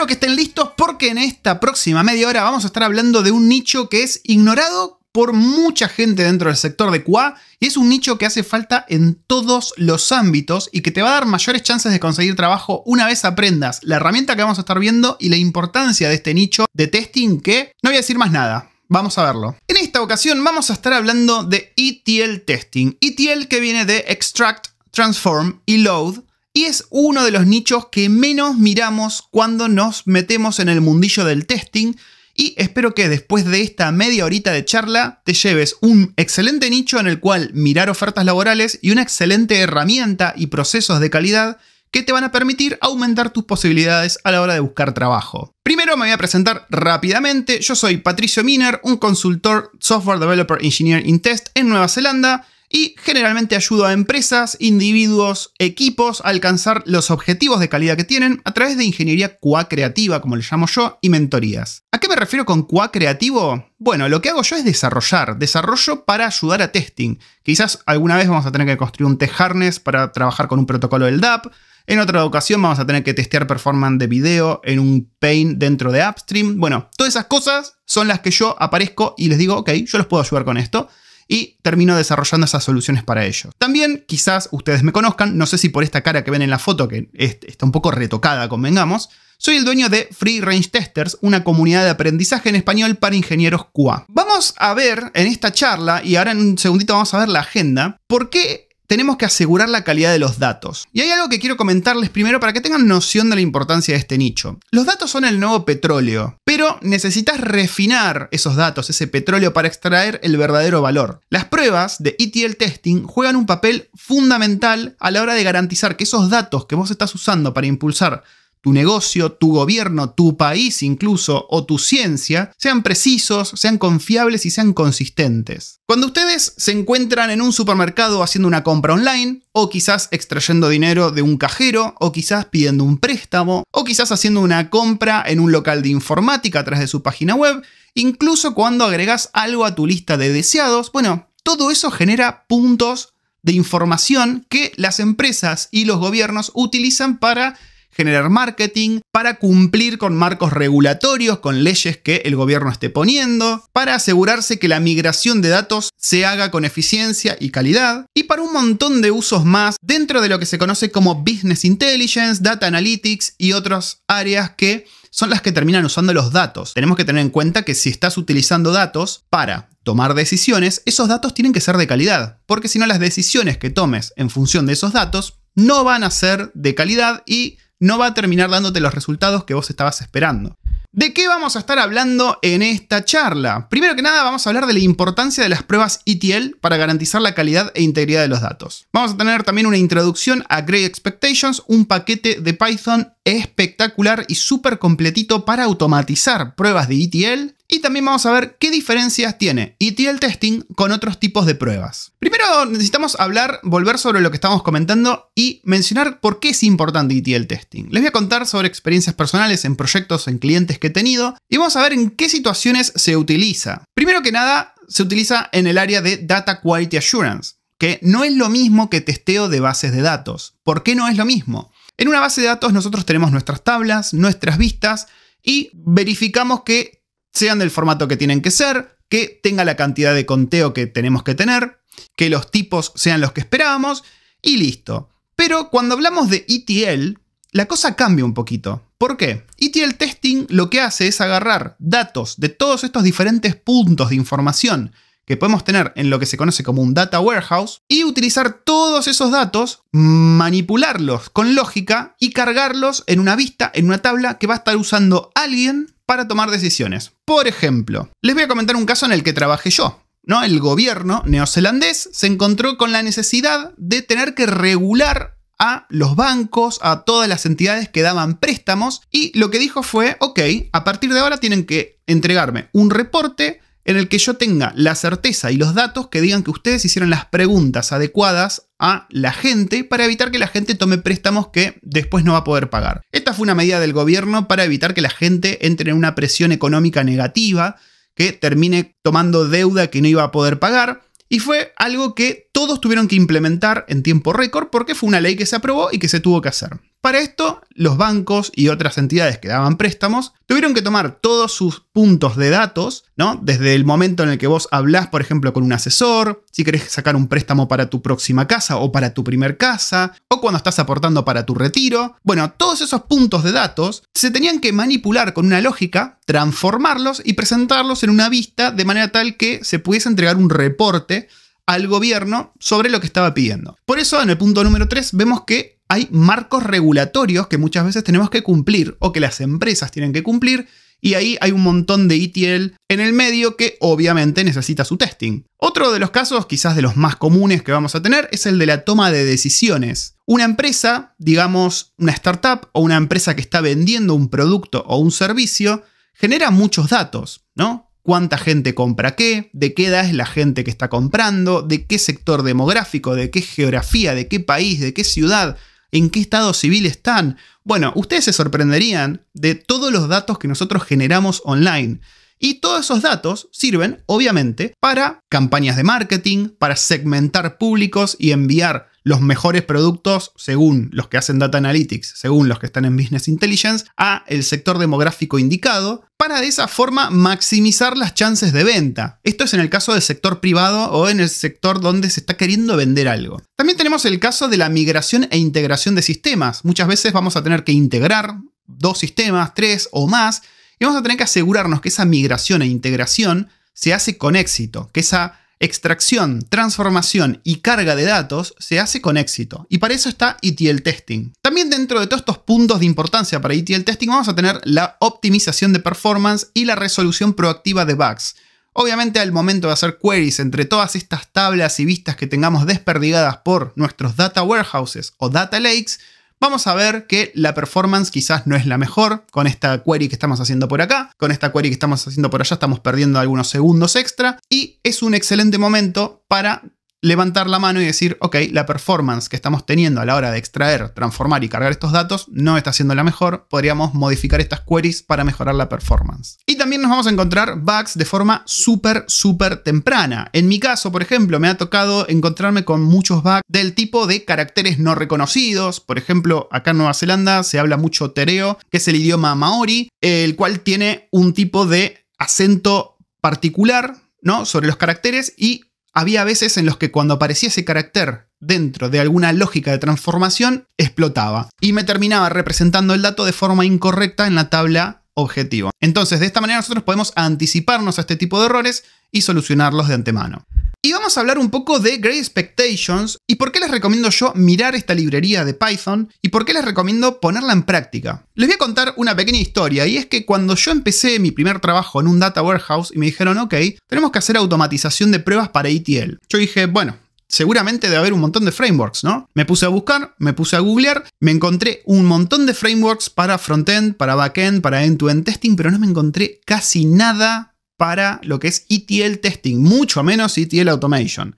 Espero que estén listos porque en esta próxima media hora vamos a estar hablando de un nicho que es ignorado por mucha gente dentro del sector de QA y es un nicho que hace falta en todos los ámbitos y que te va a dar mayores chances de conseguir trabajo una vez aprendas la herramienta que vamos a estar viendo y la importancia de este nicho de testing que no voy a decir más nada. Vamos a verlo. En esta ocasión vamos a estar hablando de ETL testing. ETL que viene de Extract, Transform y Load. Y es uno de los nichos que menos miramos cuando nos metemos en el mundillo del testing. Y espero que después de esta media horita de charla te lleves un excelente nicho en el cual mirar ofertas laborales y una excelente herramienta y procesos de calidad que te van a permitir aumentar tus posibilidades a la hora de buscar trabajo. Primero me voy a presentar rápidamente. Yo soy Patricio Miner, un consultor Software Developer Engineer in Test en Nueva Zelanda y generalmente ayudo a empresas, individuos, equipos a alcanzar los objetivos de calidad que tienen a través de ingeniería QA creativa, como le llamo yo, y mentorías. ¿A qué me refiero con QA creativo? Bueno, lo que hago yo es desarrollo para ayudar a testing. Quizás alguna vez vamos a tener que construir un test harness para trabajar con un protocolo del DAP. En otra ocasión vamos a tener que testear performance de video en un pane dentro de Upstream. Bueno, todas esas cosas son las que yo aparezco y les digo, ok, yo los puedo ayudar con esto. Y termino desarrollando esas soluciones para ellos. También quizás ustedes me conozcan, no sé si por esta cara que ven en la foto, que está un poco retocada, convengamos. Soy el dueño de Free Range Testers, una comunidad de aprendizaje en español para ingenieros QA. Vamos a ver en esta charla, y ahora en un segundito vamos a ver la agenda, por qué tenemos que asegurar la calidad de los datos. Y hay algo que quiero comentarles primero para que tengan noción de la importancia de este nicho. Los datos son el nuevo petróleo, pero necesitas refinar esos datos, ese petróleo, para extraer el verdadero valor. Las pruebas de ETL testing juegan un papel fundamental a la hora de garantizar que esos datos que vos estás usando para impulsar tu negocio, tu gobierno, tu país incluso, o tu ciencia, sean precisos, sean confiables y sean consistentes. Cuando ustedes se encuentran en un supermercado haciendo una compra online, o quizás extrayendo dinero de un cajero, o quizás pidiendo un préstamo, o quizás haciendo una compra en un local de informática a través de su página web, incluso cuando agregas algo a tu lista de deseados, bueno, todo eso genera puntos de información que las empresas y los gobiernos utilizan para generar marketing, para cumplir con marcos regulatorios, con leyes que el gobierno esté poniendo, para asegurarse que la migración de datos se haga con eficiencia y calidad, y para un montón de usos más dentro de lo que se conoce como Business Intelligence, Data Analytics y otras áreas que son las que terminan usando los datos. Tenemos que tener en cuenta que si estás utilizando datos para tomar decisiones, esos datos tienen que ser de calidad, porque si no las decisiones que tomes en función de esos datos no van a ser de calidad y no va a terminar dándote los resultados que vos estabas esperando. ¿De qué vamos a estar hablando en esta charla? Primero que nada vamos a hablar de la importancia de las pruebas ETL para garantizar la calidad e integridad de los datos. Vamos a tener también una introducción a Great Expectations, un paquete de Python espectacular y súper completito para automatizar pruebas de ETL. Y también vamos a ver qué diferencias tiene ETL testing con otros tipos de pruebas. Primero necesitamos volver sobre lo que estábamos comentando y mencionar por qué es importante ETL testing. Les voy a contar sobre experiencias personales en proyectos, en clientes que he tenido y vamos a ver en qué situaciones se utiliza. Primero que nada, se utiliza en el área de Data Quality Assurance, que no es lo mismo que testeo de bases de datos. ¿Por qué no es lo mismo? En una base de datos nosotros tenemos nuestras tablas, nuestras vistas y verificamos que sean del formato que tienen que ser, que tenga la cantidad de conteo que tenemos que tener, que los tipos sean los que esperábamos y listo. Pero cuando hablamos de ETL, la cosa cambia un poquito. ¿Por qué? ETL testing lo que hace es agarrar datos de todos estos diferentes puntos de información que podemos tener en lo que se conoce como un data warehouse y utilizar todos esos datos, manipularlos con lógica y cargarlos en una vista, en una tabla que va a estar usando alguien para tomar decisiones. Por ejemplo, les voy a comentar un caso en el que trabajé yo, ¿no? El gobierno neozelandés se encontró con la necesidad de tener que regular a los bancos, a todas las entidades que daban préstamos y lo que dijo fue, ok, a partir de ahora tienen que entregarme un reporte en el que yo tenga la certeza y los datos que digan que ustedes hicieron las preguntas adecuadas a la gente para evitar que la gente tome préstamos que después no va a poder pagar. Esta fue una medida del gobierno para evitar que la gente entre en una presión económica negativa, que termine tomando deuda que no iba a poder pagar. Y fue algo que todos tuvieron que implementar en tiempo récord porque fue una ley que se aprobó y que se tuvo que hacer. Para esto, los bancos y otras entidades que daban préstamos tuvieron que tomar todos sus puntos de datos, ¿no? Desde el momento en el que vos hablás, por ejemplo, con un asesor, si querés sacar un préstamo para tu próxima casa o para tu primer casa, o cuando estás aportando para tu retiro. Bueno, todos esos puntos de datos se tenían que manipular con una lógica, transformarlos y presentarlos en una vista de manera tal que se pudiese entregar un reporte al gobierno sobre lo que estaba pidiendo. Por eso, en el punto número 3, vemos que hay marcos regulatorios que muchas veces tenemos que cumplir o que las empresas tienen que cumplir, y ahí hay un montón de ETL en el medio que obviamente necesita su testing. Otro de los casos, quizás de los más comunes que vamos a tener, es el de la toma de decisiones. Una empresa, digamos una startup o una empresa que está vendiendo un producto o un servicio, genera muchos datos, ¿no? Cuánta gente compra qué, de qué edad es la gente que está comprando, de qué sector demográfico, de qué geografía, de qué país, de qué ciudad, en qué estado civil están. Bueno, ustedes se sorprenderían de todos los datos que nosotros generamos online. Y todos esos datos sirven, obviamente, para campañas de marketing, para segmentar públicos y enviar los mejores productos según los que hacen Data Analytics, según los que están en Business Intelligence, a el sector demográfico indicado, para de esa forma maximizar las chances de venta. Esto es en el caso del sector privado o en el sector donde se está queriendo vender algo. También tenemos el caso de la migración e integración de sistemas. Muchas veces vamos a tener que integrar 2 sistemas, 3 o más, y vamos a tener que asegurarnos que esa migración e integración se hace con éxito, que esa extracción, transformación y carga de datos se hace con éxito. Y para eso está ETL Testing. También dentro de todos estos puntos de importancia para ETL Testing vamos a tener la optimización de performance y la resolución proactiva de bugs. Obviamente al momento de hacer queries entre todas estas tablas y vistas que tengamos desperdigadas por nuestros data warehouses o data lakes, vamos a ver que la performance quizás no es la mejor con esta query que estamos haciendo por acá. Con esta query que estamos haciendo por allá estamos perdiendo algunos segundos extra. Y es un excelente momento para levantar la mano y decir, ok, la performance que estamos teniendo a la hora de extraer, transformar y cargar estos datos no está siendo la mejor. Podríamos modificar estas queries para mejorar la performance. Y también nos vamos a encontrar bugs de forma súper temprana. En mi caso, por ejemplo, me ha tocado encontrarme con muchos bugs del tipo de caracteres no reconocidos. Por ejemplo, acá en Nueva Zelanda se habla mucho tereo, que es el idioma maori, el cual tiene un tipo de acento particular, ¿no?, sobre los caracteres, y había veces en los que cuando aparecía ese carácter dentro de alguna lógica de transformación, explotaba y me terminaba representando el dato de forma incorrecta en la tabla objetivo. Entonces, de esta manera nosotros podemos anticiparnos a este tipo de errores y solucionarlos de antemano. Y vamos a hablar un poco de Great Expectations y por qué les recomiendo yo mirar esta librería de Python y por qué les recomiendo ponerla en práctica. Les voy a contar una pequeña historia, y es que cuando yo empecé mi primer trabajo en un data warehouse y me dijeron, ok, tenemos que hacer automatización de pruebas para ETL. Yo dije, bueno, seguramente debe haber un montón de frameworks, ¿no? Me puse a buscar, me puse a googlear, me encontré un montón de frameworks para frontend, para backend, para end-to-end testing, pero no me encontré casi nada para lo que es ETL testing, mucho menos ETL automation.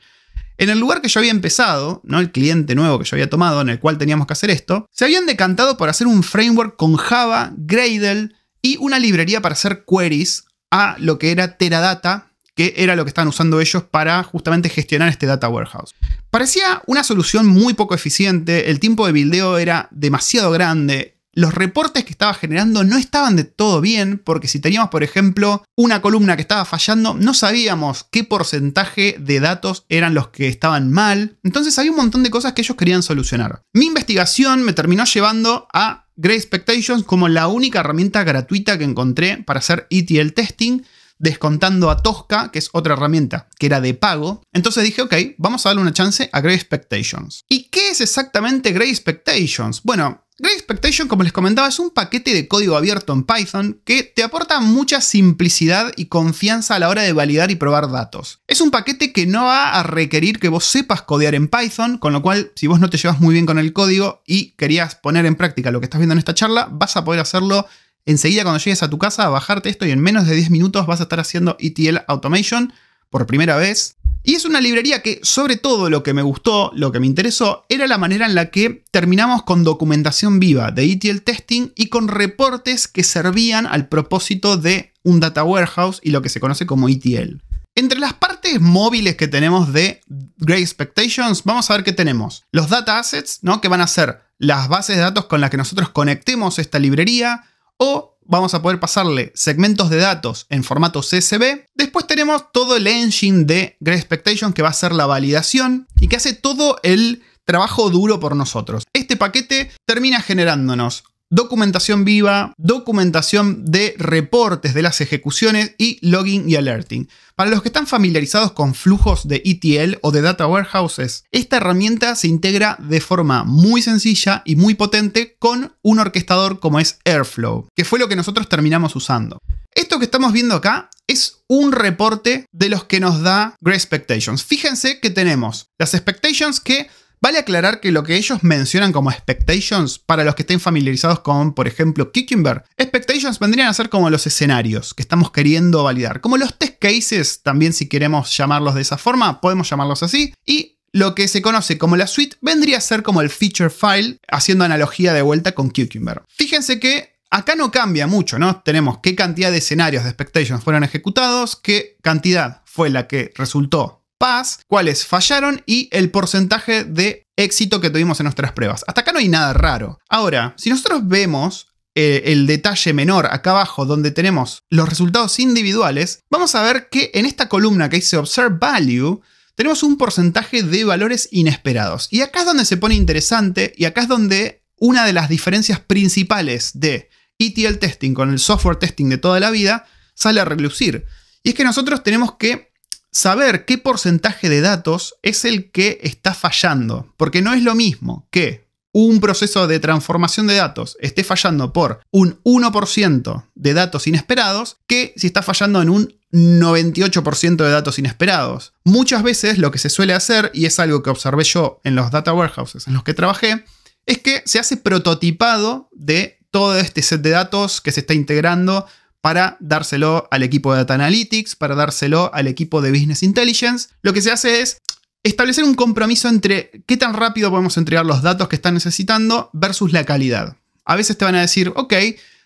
En el lugar que yo había empezado, ¿no?, el cliente nuevo que yo había tomado en el cual teníamos que hacer esto, se habían decantado por hacer un framework con Java, Gradle y una librería para hacer queries a lo que era Teradata, que era lo que estaban usando ellos para justamente gestionar este data warehouse. Parecía una solución muy poco eficiente, el tiempo de buildeo era demasiado grande. Los reportes que estaba generando no estaban de todo bien, porque si teníamos, por ejemplo, una columna que estaba fallando, no sabíamos qué porcentaje de datos eran los que estaban mal. Entonces había un montón de cosas que ellos querían solucionar. Mi investigación me terminó llevando a Great Expectations como la única herramienta gratuita que encontré para hacer ETL testing, descontando a Tosca, que es otra herramienta que era de pago. Entonces dije, ok, vamos a darle una chance a Great Expectations. ¿Y qué es exactamente Great Expectations? Bueno, Great Expectations, como les comentaba, es un paquete de código abierto en Python que te aporta mucha simplicidad y confianza a la hora de validar y probar datos. Es un paquete que no va a requerir que vos sepas codear en Python, con lo cual, si vos no te llevas muy bien con el código y querías poner en práctica lo que estás viendo en esta charla, vas a poder hacerlo enseguida cuando llegues a tu casa, a bajarte esto, y en menos de 10 minutos vas a estar haciendo ETL Automation por primera vez. Y es una librería que, sobre todo, lo que me gustó, lo que me interesó, era la manera en la que terminamos con documentación viva de ETL testing y con reportes que servían al propósito de un data warehouse y lo que se conoce como ETL. Entre las partes móviles que tenemos de Great Expectations, vamos a ver que tenemos los data assets, ¿no? Que van a ser las bases de datos con las que nosotros conectemos esta librería, o vamos a poder pasarle segmentos de datos en formato CSV. Después tenemos todo el engine de Great Expectations, que va a ser la validación y que hace todo el trabajo duro por nosotros. Este paquete termina generándonos documentación viva, documentación de reportes de las ejecuciones y logging y alerting. Para los que están familiarizados con flujos de ETL o de Data Warehouses, esta herramienta se integra de forma muy sencilla y muy potente con un orquestador como es Airflow, que fue lo que nosotros terminamos usando. Esto que estamos viendo acá es un reporte de los que nos da Great Expectations. Fíjense que tenemos las expectations que... Vale aclarar que lo que ellos mencionan como expectations, para los que estén familiarizados con, por ejemplo, Cucumber, expectations vendrían a ser como los escenarios que estamos queriendo validar. Como los test cases, también si queremos llamarlos de esa forma, podemos llamarlos así. Y lo que se conoce como la suite vendría a ser como el feature file, haciendo analogía de vuelta con Cucumber. Fíjense que acá no cambia mucho, ¿no? Tenemos qué cantidad de escenarios de expectations fueron ejecutados, qué cantidad fue la que resultó pass, cuáles fallaron y el porcentaje de éxito que tuvimos en nuestras pruebas. Hasta acá no hay nada raro. Ahora, si nosotros vemos el detalle menor acá abajo donde tenemos los resultados individuales, vamos a ver que en esta columna que dice Observe Value tenemos un porcentaje de valores inesperados. Y acá es donde se pone interesante y acá es donde una de las diferencias principales de ETL testing con el software testing de toda la vida sale a relucir. Y es que nosotros tenemos que saber qué porcentaje de datos es el que está fallando, porque no es lo mismo que un proceso de transformación de datos esté fallando por un 1% de datos inesperados que si está fallando en un 98% de datos inesperados. Muchas veces lo que se suele hacer, y es algo que observé yo en los data warehouses en los que trabajé, es que se hace prototipado de todo este set de datos que se está integrando para dárselo al equipo de Data Analytics, para dárselo al equipo de Business Intelligence. Lo que se hace es establecer un compromiso entre qué tan rápido podemos entregar los datos que están necesitando versus la calidad. A veces te van a decir, ok,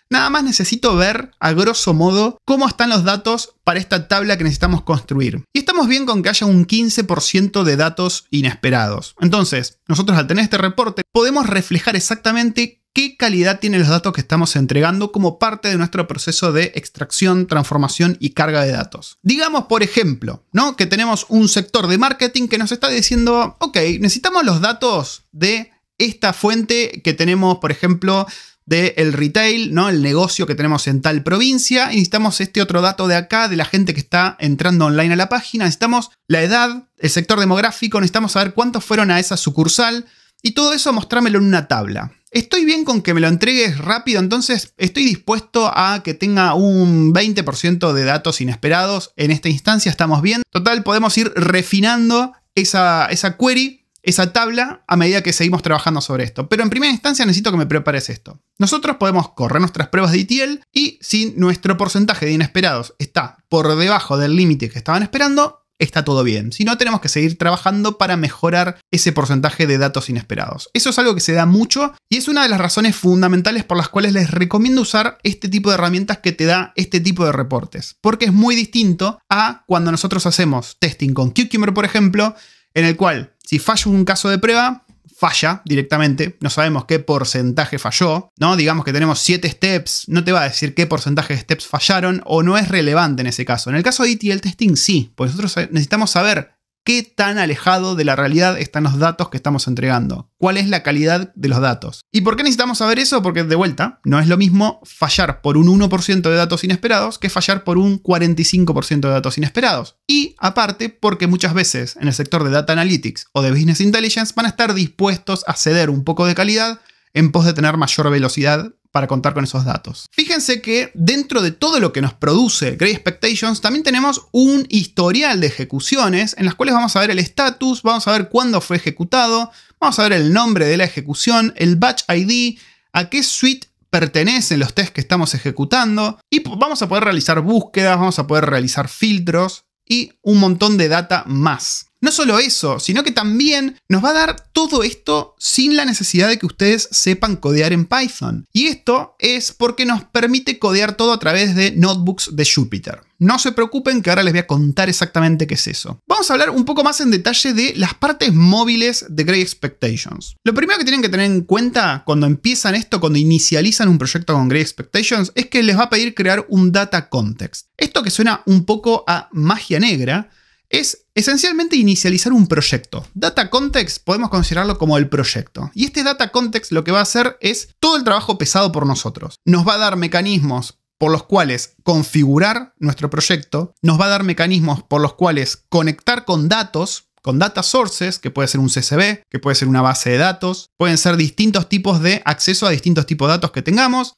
nada más necesito ver a grosso modo cómo están los datos para esta tabla que necesitamos construir. Y estamos bien con que haya un 15% de datos inesperados. Entonces, nosotros al tener este reporte podemos reflejar exactamente qué calidad tienen los datos que estamos entregando como parte de nuestro proceso de extracción, transformación y carga de datos. Digamos, por ejemplo, ¿no? Que tenemos un sector de marketing que nos está diciendo, ok, necesitamos los datos de esta fuente que tenemos, por ejemplo, del retail, ¿no? El negocio que tenemos en tal provincia. Y necesitamos este otro dato de acá, de la gente que está entrando online a la página. Necesitamos la edad, el sector demográfico, necesitamos saber cuántos fueron a esa sucursal. Y todo eso mostrármelo en una tabla. Estoy bien con que me lo entregues rápido, entonces estoy dispuesto a que tenga un 20% de datos inesperados. En esta instancia estamos bien. Total, podemos ir refinando esa query, esa tabla, a medida que seguimos trabajando sobre esto. Pero en primera instancia necesito que me prepares esto. Nosotros podemos correr nuestras pruebas de ETL y si nuestro porcentaje de inesperados está por debajo del límite que estaban esperando, está todo bien. Si no, tenemos que seguir trabajando para mejorar ese porcentaje de datos inesperados. Eso es algo que se da mucho y es una de las razones fundamentales por las cuales les recomiendo usar este tipo de herramientas que te da este tipo de reportes. Porque es muy distinto a cuando nosotros hacemos testing con Cucumber, por ejemplo, en el cual si falla un caso de prueba, falla directamente, no sabemos qué porcentaje falló, ¿no? Digamos que tenemos 7 steps, no te va a decir qué porcentaje de steps fallaron o no es relevante en ese caso. En el caso de ETL testing sí, porque nosotros necesitamos saber qué tan alejado de la realidad están los datos que estamos entregando, cuál es la calidad de los datos. ¿Y por qué necesitamos saber eso? Porque de vuelta, no es lo mismo fallar por un 1% de datos inesperados que fallar por un 45% de datos inesperados. Y aparte, porque muchas veces en el sector de Data Analytics o de Business Intelligence van a estar dispuestos a ceder un poco de calidad en pos de tener mayor velocidad para contar con esos datos. Fíjense que dentro de todo lo que nos produce Great Expectations también tenemos un historial de ejecuciones en las cuales vamos a ver el estatus, vamos a ver cuándo fue ejecutado, vamos a ver el nombre de la ejecución, el batch ID, a qué suite pertenecen los tests que estamos ejecutando y vamos a poder realizar búsquedas, vamos a poder realizar filtros y un montón de data más. No solo eso, sino que también nos va a dar todo esto sin la necesidad de que ustedes sepan codear en Python. Y esto es porque nos permite codear todo a través de notebooks de Jupyter. No se preocupen que ahora les voy a contar exactamente qué es eso. Vamos a hablar un poco más en detalle de las partes móviles de Great Expectations. Lo primero que tienen que tener en cuenta cuando empiezan esto, cuando inicializan un proyecto con Great Expectations, es que les va a pedir crear un data context. Esto que suena un poco a magia negra es esencialmente inicializar un proyecto. Data context podemos considerarlo como el proyecto. Y este data context lo que va a hacer es todo el trabajo pesado por nosotros. Nos va a dar mecanismos por los cuales configurar nuestro proyecto, nos va a dar mecanismos por los cuales conectar con datos, con data sources, que puede ser un CSV, que puede ser una base de datos, pueden ser distintos tipos de acceso a distintos tipos de datos que tengamos.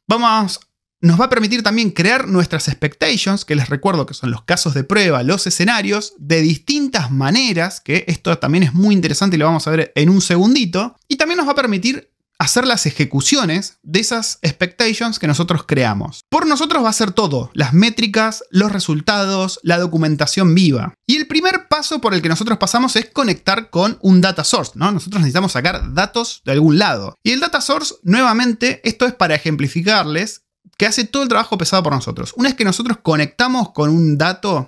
Nos va a permitir también crear nuestras expectations, que les recuerdo que son los casos de prueba, los escenarios, de distintas maneras, que esto también es muy interesante y lo vamos a ver en un segundito. Y también nos va a permitir hacer las ejecuciones de esas expectations que nosotros creamos. Por nosotros va a ser todo, las métricas, los resultados, la documentación viva. Y el primer paso por el que nosotros pasamos es conectar con un data source, ¿no? Nosotros necesitamos sacar datos de algún lado. Y el data source, nuevamente, esto es para ejemplificarles que hace todo el trabajo pesado por nosotros. Una vez que nosotros conectamos con un data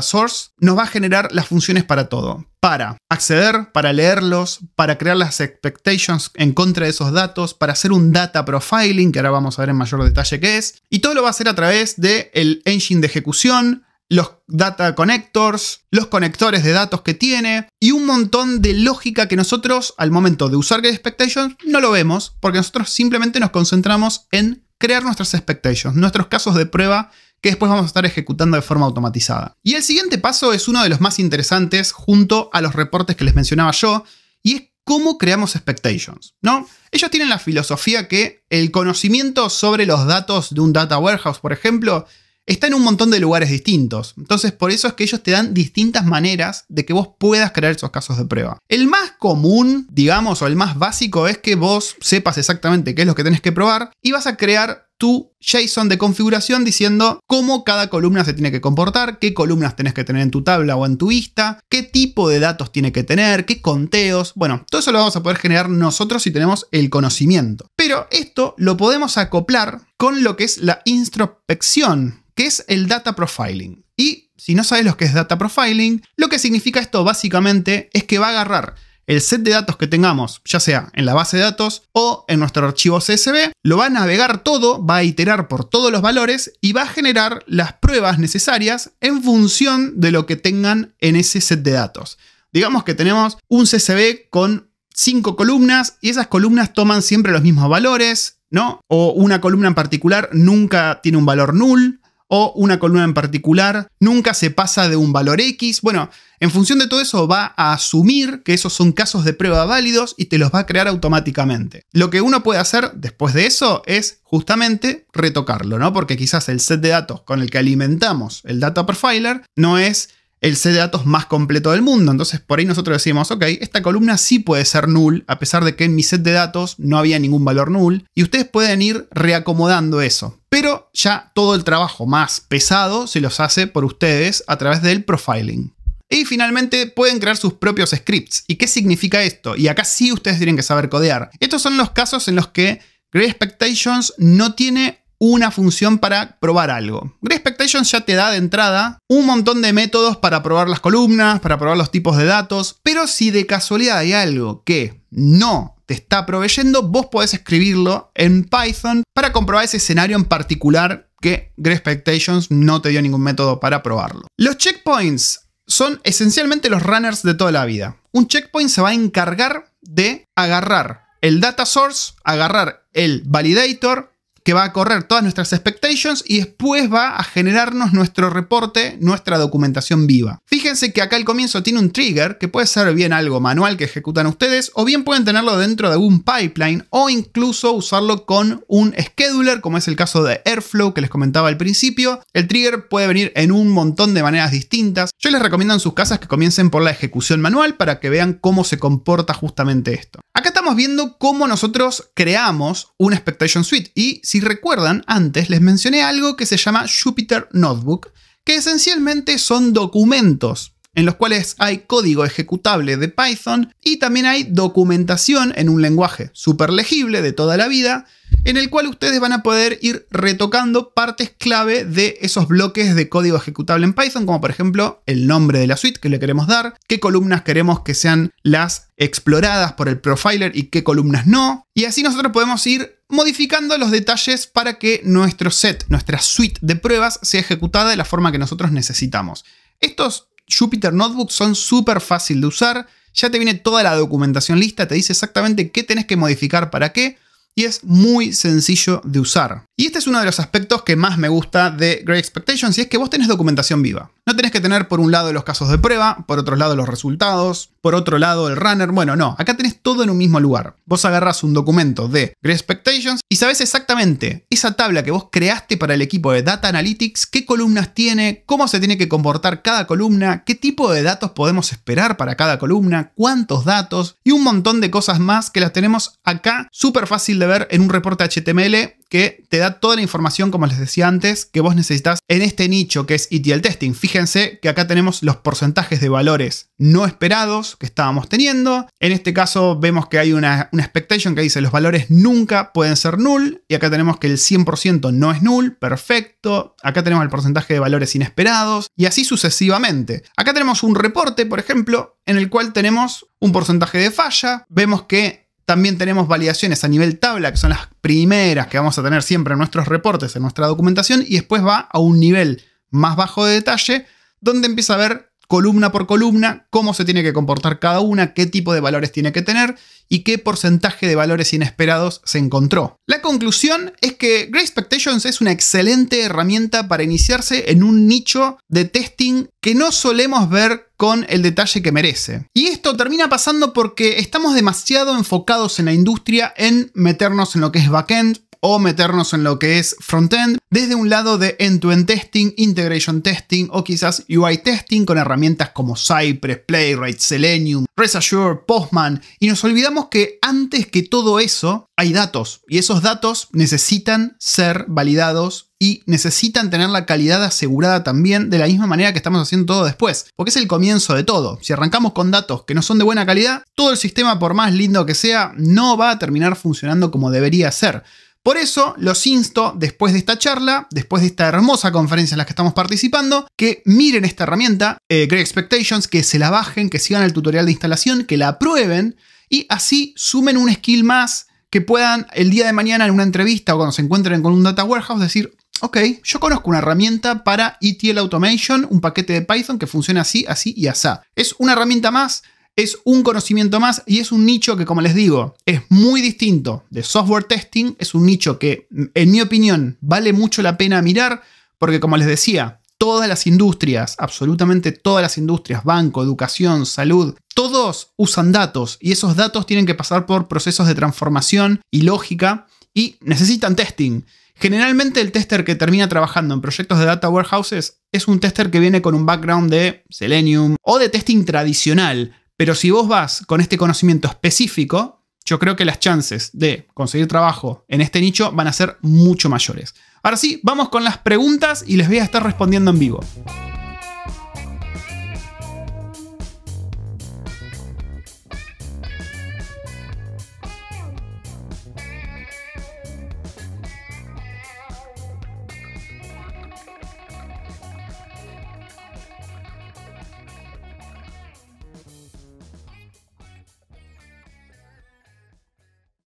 source, nos va a generar las funciones para todo. Para acceder, para leerlos, para crear las expectations en contra de esos datos, para hacer un data profiling, que ahora vamos a ver en mayor detalle qué es. Y todo lo va a hacer a través del engine de ejecución, los data connectors, los conectores de datos que tiene y un montón de lógica que nosotros al momento de usar Great Expectations no lo vemos porque nosotros simplemente nos concentramos en crear nuestras expectations, nuestros casos de prueba que después vamos a estar ejecutando de forma automatizada. Y el siguiente paso es uno de los más interesantes junto a los reportes que les mencionaba yo y es cómo creamos expectations, ¿no? Ellos tienen la filosofía que el conocimiento sobre los datos de un data warehouse, por ejemplo, está en un montón de lugares distintos. Entonces, por eso es que ellos te dan distintas maneras de que vos puedas crear esos casos de prueba. El más común, digamos, o el más básico es que vos sepas exactamente qué es lo que tenés que probar y vas a crear tu JSON de configuración diciendo cómo cada columna se tiene que comportar, qué columnas tenés que tener en tu tabla o en tu vista, qué tipo de datos tiene que tener, qué conteos. Bueno, todo eso lo vamos a poder generar nosotros si tenemos el conocimiento. Pero esto lo podemos acoplar con lo que es la introspección, que es el data profiling. Y si no sabes lo que es data profiling, lo que significa esto básicamente es que va a agarrar el set de datos que tengamos, ya sea en la base de datos o en nuestro archivo CSV, lo va a navegar todo, va a iterar por todos los valores y va a generar las pruebas necesarias en función de lo que tengan en ese set de datos. Digamos que tenemos un CSV con 5 columnas y esas columnas toman siempre los mismos valores, ¿no? O una columna en particular nunca tiene un valor null. O una columna en particular nunca se pasa de un valor X. Bueno, en función de todo eso va a asumir que esos son casos de prueba válidos y te los va a crear automáticamente. Lo que uno puede hacer después de eso es justamente retocarlo, ¿no? Porque quizás el set de datos con el que alimentamos el data profiler no es el set de datos más completo del mundo. Entonces por ahí nosotros decimos, ok, esta columna sí puede ser null, a pesar de que en mi set de datos no había ningún valor null. Y ustedes pueden ir reacomodando eso. Pero ya todo el trabajo más pesado se los hace por ustedes a través del profiling. Y finalmente pueden crear sus propios scripts. ¿Y qué significa esto? Y acá sí ustedes tienen que saber codear. Estos son los casos en los que Great Expectations no tiene una función para probar algo. Great Expectations ya te da de entrada un montón de métodos para probar las columnas, para probar los tipos de datos, pero si de casualidad hay algo que no te está proveyendo, vos podés escribirlo en Python para comprobar ese escenario en particular que Great Expectations no te dio ningún método para probarlo. Los checkpoints son esencialmente los runners de toda la vida. Un checkpoint se va a encargar de agarrar el data source, agarrar el validator, que va a correr todas nuestras expectations y después va a generarnos nuestro reporte, nuestra documentación viva. Fíjense que acá al comienzo tiene un trigger que puede ser bien algo manual que ejecutan ustedes o bien pueden tenerlo dentro de un pipeline o incluso usarlo con un scheduler como es el caso de Airflow que les comentaba al principio. El trigger puede venir en un montón de maneras distintas. Yo les recomiendo en sus casas que comiencen por la ejecución manual para que vean cómo se comporta justamente esto. Acá estamos viendo cómo nosotros creamos una expectation suite y si recuerdan, antes les mencioné algo que se llama Jupyter Notebook, que esencialmente son documentos en los cuales hay código ejecutable de Python y también hay documentación en un lenguaje súper legible de toda la vida, en el cual ustedes van a poder ir retocando partes clave de esos bloques de código ejecutable en Python, como por ejemplo el nombre de la suite que le queremos dar, qué columnas queremos que sean las exploradas por el profiler y qué columnas no. Y así nosotros podemos ir modificando los detalles para que nuestro set, nuestra suite de pruebas, sea ejecutada de la forma que nosotros necesitamos. Estos Jupyter Notebooks son súper fácil de usar, ya te viene toda la documentación lista, te dice exactamente qué tenés que modificar para qué, y es muy sencillo de usar. Y este es uno de los aspectos que más me gusta de Great Expectations, y es que vos tenés documentación viva. No tenés que tener por un lado los casos de prueba, por otro lado los resultados, por otro lado el runner. Bueno, no, acá tenés todo en un mismo lugar. Vos agarrás un documento de Great Expectations y sabés exactamente esa tabla que vos creaste para el equipo de Data Analytics, qué columnas tiene, cómo se tiene que comportar cada columna, qué tipo de datos podemos esperar para cada columna, cuántos datos y un montón de cosas más que las tenemos acá súper fácil de ver en un reporte HTML que te da toda la información, como les decía antes, que vos necesitas en este nicho que es ETL Testing. Fíjense que acá tenemos los porcentajes de valores no esperados que estábamos teniendo. En este caso vemos que hay una expectation que dice los valores nunca pueden ser null. Y acá tenemos que el 100% no es null. Perfecto. Acá tenemos el porcentaje de valores inesperados. Y así sucesivamente. Acá tenemos un reporte, por ejemplo, en el cual tenemos un porcentaje de falla. Vemos que también tenemos validaciones a nivel tabla, que son las primeras que vamos a tener siempre en nuestros reportes, en nuestra documentación, y después va a un nivel más bajo de detalle, donde empieza a ver columna por columna cómo se tiene que comportar cada una, qué tipo de valores tiene que tener y qué porcentaje de valores inesperados se encontró. La conclusión es que Great Expectations es una excelente herramienta para iniciarse en un nicho de testing que no solemos ver con el detalle que merece. Y esto termina pasando porque estamos demasiado enfocados en la industria en meternos en lo que es backend o meternos en lo que es frontend desde un lado de end-to-end testing, integration testing o quizás UI testing con herramientas como Cypress, Playwright, Selenium, RestAssure, Postman, y nos olvidamos que antes que todo eso hay datos y esos datos necesitan ser validados y necesitan tener la calidad asegurada también de la misma manera que estamos haciendo todo después, porque es el comienzo de todo. Si arrancamos con datos que no son de buena calidad, todo el sistema, por más lindo que sea, no va a terminar funcionando como debería ser. Por eso los insto, después de esta charla, después de esta hermosa conferencia en la que estamos participando, que miren esta herramienta, Great Expectations, que se la bajen, que sigan el tutorial de instalación, que la prueben y así sumen un skill más que puedan el día de mañana en una entrevista o cuando se encuentren con un data warehouse decir: ok, yo conozco una herramienta para ETL Automation, un paquete de Python que funciona así, así y así. Es una herramienta más. Es un conocimiento más y es un nicho que, como les digo, es muy distinto de software testing. Es un nicho que, en mi opinión, vale mucho la pena mirar porque, como les decía, todas las industrias, absolutamente todas las industrias, banco, educación, salud, todos usan datos y esos datos tienen que pasar por procesos de transformación y lógica y necesitan testing. Generalmente el tester que termina trabajando en proyectos de data warehouses es un tester que viene con un background de Selenium o de testing tradicional. Pero si vos vas con este conocimiento específico, yo creo que las chances de conseguir trabajo en este nicho van a ser mucho mayores. Ahora sí, vamos con las preguntas y les voy a estar respondiendo en vivo.